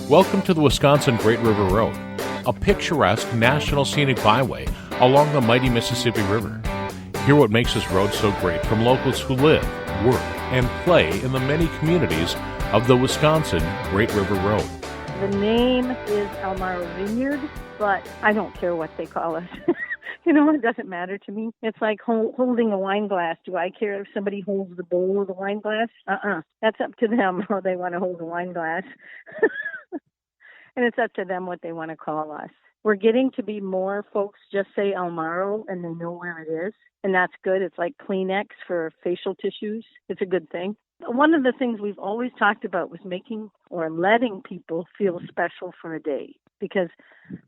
Welcome to the Wisconsin Great River Road, a picturesque national scenic byway along the mighty Mississippi River. Hear what makes this road so great from locals who live, work, and play in the many communities of the Wisconsin Great River Road. The name is Elmaro Vineyards, but I don't care what they call us. It doesn't matter to me. It's like holding a wine glass. Do I care if somebody holds the bowl of the wine glass? That's up to them how they want to hold the wine glass. And it's up to them what they want to call us. We're getting to be more folks just say Elmaro and they know where it is. And that's good. It's like Kleenex for facial tissues. It's a good thing. One of the things we've always talked about was making or letting people feel special for a day, because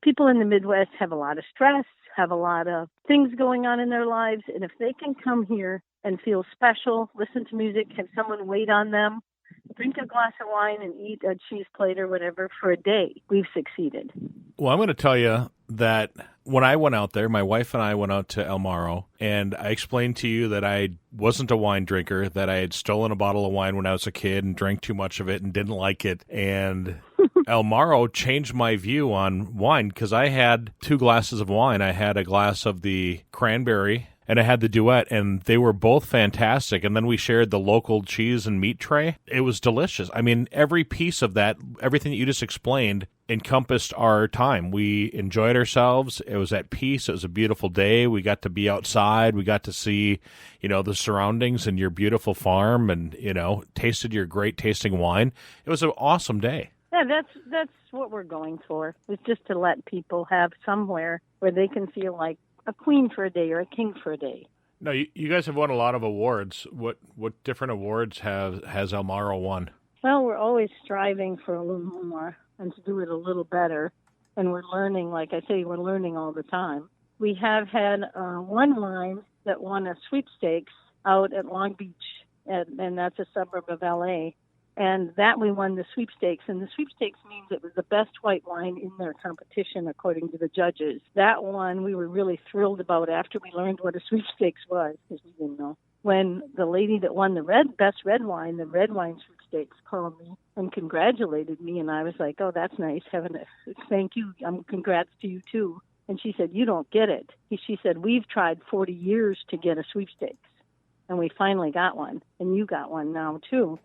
people in the Midwest have a lot of stress, have a lot of things going on in their lives. And if they can come here and feel special, listen to music, have someone wait on them, drink a glass of wine and eat a cheese plate or whatever for a day, we've succeeded. Well, I'm going to tell you that when I went out there, my wife and I went out to Elmaro, and I explained to you that I wasn't a wine drinker, that I had stolen a bottle of wine when I was a kid and drank too much of it and didn't like it. And Elmaro changed my view on wine, because I had 2 glasses of wine. I had a glass of the cranberry and I had the duet, and they were both fantastic. And then we shared the local cheese and meat tray. It was delicious. I mean, every piece of that, everything that you just explained, encompassed our time. We enjoyed ourselves. It was at peace. It was a beautiful day. We got to be outside. We got to see, the surroundings and your beautiful farm, and, tasted your great tasting wine. It was an awesome day. Yeah, that's what we're going for. It's just to let people have somewhere where they can feel like a queen for a day or a king for a day. No, you guys have won a lot of awards. What different awards has Elmaro won? Well, we're always striving for a little more and to do it a little better. And we're learning, like I say, we're learning all the time. We have had one wine that won a sweepstakes out at Long Beach, and that's a suburb of L.A., and that we won the sweepstakes. And the sweepstakes means it was the best white wine in their competition, according to the judges. That one we were really thrilled about after we learned what a sweepstakes was, because we didn't know. When the lady that won the best red wine, the red wine sweepstakes, called me and congratulated me, and I was like, oh, that's nice. Thank you. Congrats to you, too. And she said, you don't get it. She said, we've tried 40 years to get a sweepstakes, and we finally got one, and you got one now, too.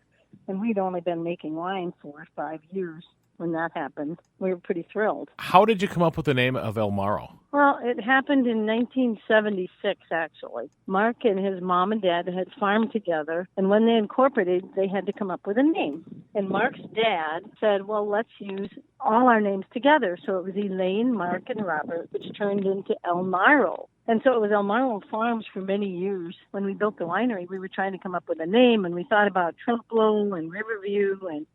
And we'd only been making wine for 5 years when that happened. We were pretty thrilled. How did you come up with the name of Elmaro? Well, it happened in 1976, actually. Mark and his mom and dad had farmed together, and when they incorporated, they had to come up with a name. And Mark's dad said, well, let's use all our names together. So it was Elaine, Mark, and Robert, which turned into Elmaro. And so it was Elmaro Farms for many years. When we built the winery, we were trying to come up with a name, and we thought about Trumpelow and Riverview and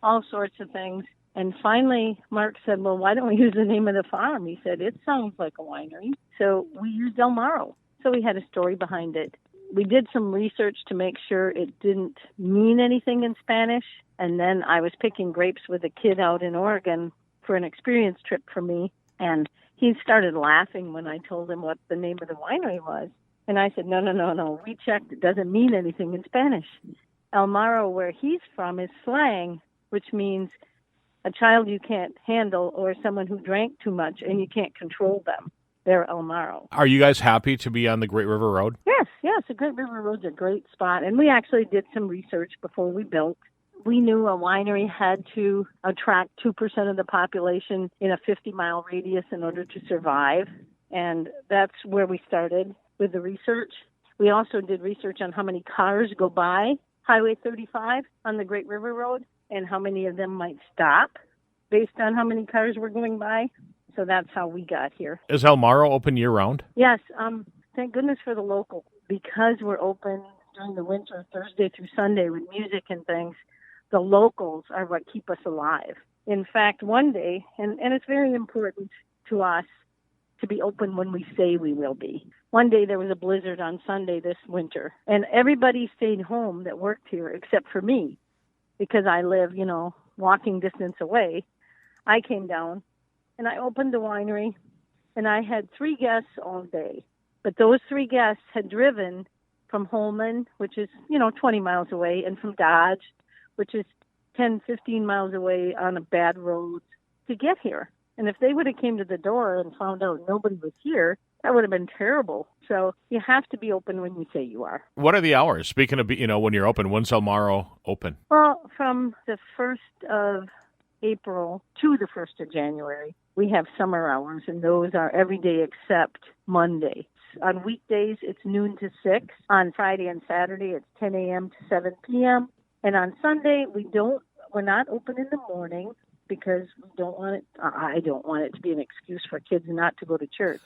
all sorts of things. And finally, Mark said, well, why don't we use the name of the farm? He said, it sounds like a winery. So we used Elmaro. So we had a story behind it. We did some research to make sure it didn't mean anything in Spanish. And then I was picking grapes with a kid out in Oregon for an experience trip for me. And he started laughing when I told him what the name of the winery was. And I said, no, we checked. It doesn't mean anything in Spanish. Elmaro, where he's from, is slang, which means a child you can't handle or someone who drank too much and you can't control them. They're Elmaro. Are you guys happy to be on the Great River Road? Yes. The Great River Road's a great spot. And we actually did some research before we built. We knew a winery had to attract 2% of the population in a 50-mile radius in order to survive. And that's where we started with the research. We also did research on how many cars go by Highway 35 on the Great River Road and how many of them might stop based on how many cars were going by. So that's how we got here. Is Elmaro open year-round? Yes. Thank goodness for the local. Because we're open during the winter, Thursday through Sunday with music and things, the locals are what keep us alive. In fact, one day, and it's very important to us to be open when we say we will be. One day there was a blizzard on Sunday this winter, and everybody stayed home that worked here except for me, because I live, walking distance away. I came down, and I opened the winery, and I had 3 guests all day. But those 3 guests had driven from Holman, which is, 20 miles away, and from Dodge, which is 10, 15 miles away on a bad road to get here. And if they would have came to the door and found out nobody was here, that would have been terrible. So you have to be open when you say you are. What are the hours? Speaking of, when you're open, when's Elmaro open? Well, from the 1st of April to the 1st of January, we have summer hours, and those are every day except Monday. On weekdays, it's noon to 6. On Friday and Saturday, it's 10 a.m. to 7 p.m. And on Sunday, we're not open in the morning because I don't want it to be an excuse for kids not to go to church.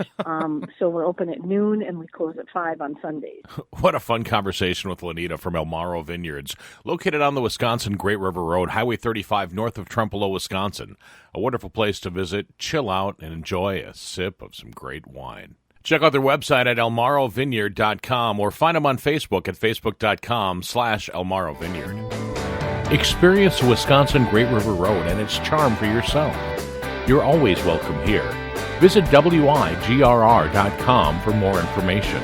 So we're open at noon and we close at 5 on Sundays. What a fun conversation with Lenita from Elmaro Vineyards, located on the Wisconsin Great River Road, Highway 35, north of Trempealeau, Wisconsin. A wonderful place to visit, chill out, and enjoy a sip of some great wine. Check out their website at elmarovineyard.com or find them on Facebook at facebook.com/Elmaro Vineyard. Experience the Wisconsin Great River Road and its charm for yourself. You're always welcome here. Visit WIGRR.com for more information.